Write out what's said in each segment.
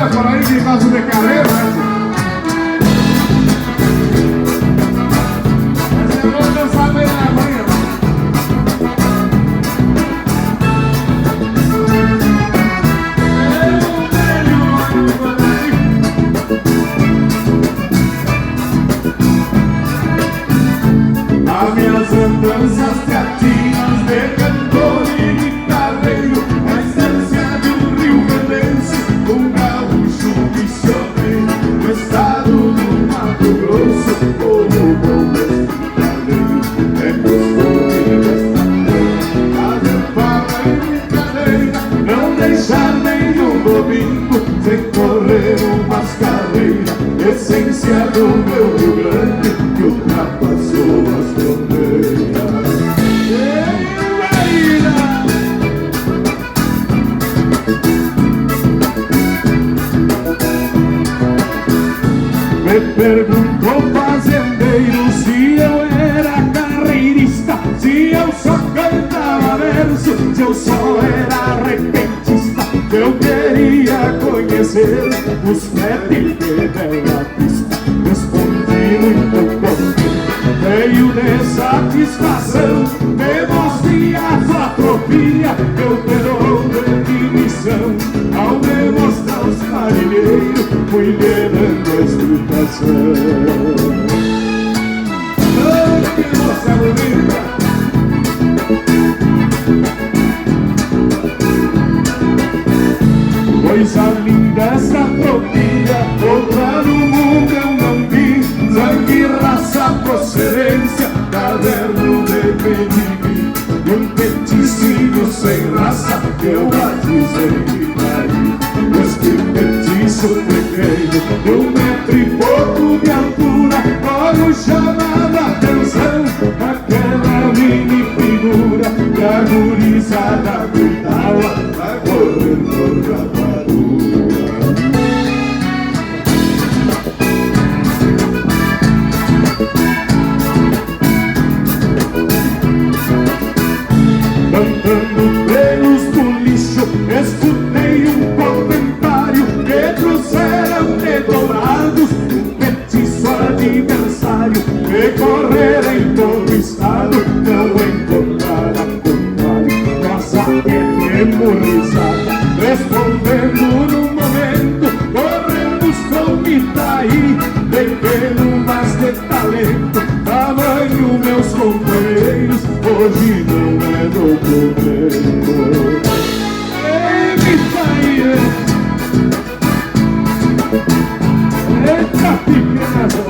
mulher por aí que gosta de carreira, né? Mas eu vou dançar bem na manhã. As minhas andanças teatinhas de cantor e guitarreiro, a essência de um rio grandense, um gaúcho missioneiro, no estado do Mato Grosso, como bom hospitaleiro, é costume desta terra, fazer farra e brincadeira, não deixar nenhum domingo sem correr umas carreiras, essência do meu Rio Grande, que ultrapassou as fronteiras. Me perguntou fazendeiro se eu era carreirista, se eu só cantava verso, se eu só era repentista, que eu queria conhecer os fretes de bela pista. Respondi muito contente, veio de satisfação, demonstrei a sua atrofia, eu tenho de missão, ao demonstrar os marinheiros, fui lhe dando a explicação. Oh, que moça bonita! Coisa linda essa tropilha, outra no mundo eu não vi. Sangue, raça, procedência, caderno de pedigree, e um peticínio sem raça que eu batizei daí. Pois que petiço pequeno, de 1 metro e pouco de altura, logo chamava a atenção aquela mini figura que a gurizada cuidava pra correr por rapadura. Cantando pelos do lixo, escutei um comentário que trouxeram de dourados um petiço aniversário, que correram em todo o estado, não encontraram contrário. Nossa, que memorizada, respondendo no momento, corremos com Itaí, pequeno mas de talento, tamanho meus companheiros, hoje não é documento. Ei, Itaí, eita pequena,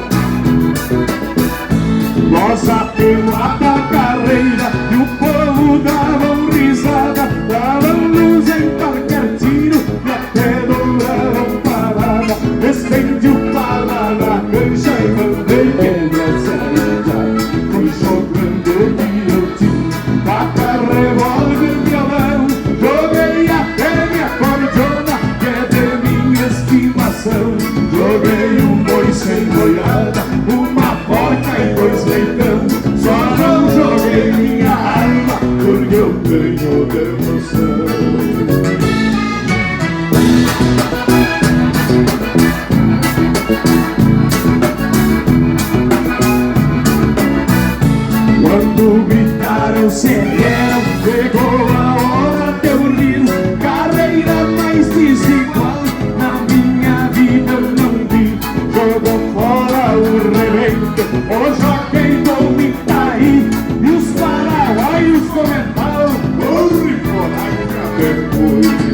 nós apelo da carreira e o povo davam risada, davam luz em qualquer tiro e até dobravam parada. Estendi o pala na cancha e mandei quem é saída. Fui jogando o que eu tinha, faca, revólver, violão, joguei até minha cordiona, que é de minha estimação. Joguei um boi sem boiada, uma porca e 2 leitão, só não joguei minha arma porque eu tenho devoção. Quando gritaram, cederam, chegou a hora de eu rir. Carreira mais desigual na minha vida eu não vi. Jogou fora o rebento, o jockey do Itaí, e os paraguaios comentaram: corre, coraca, depois.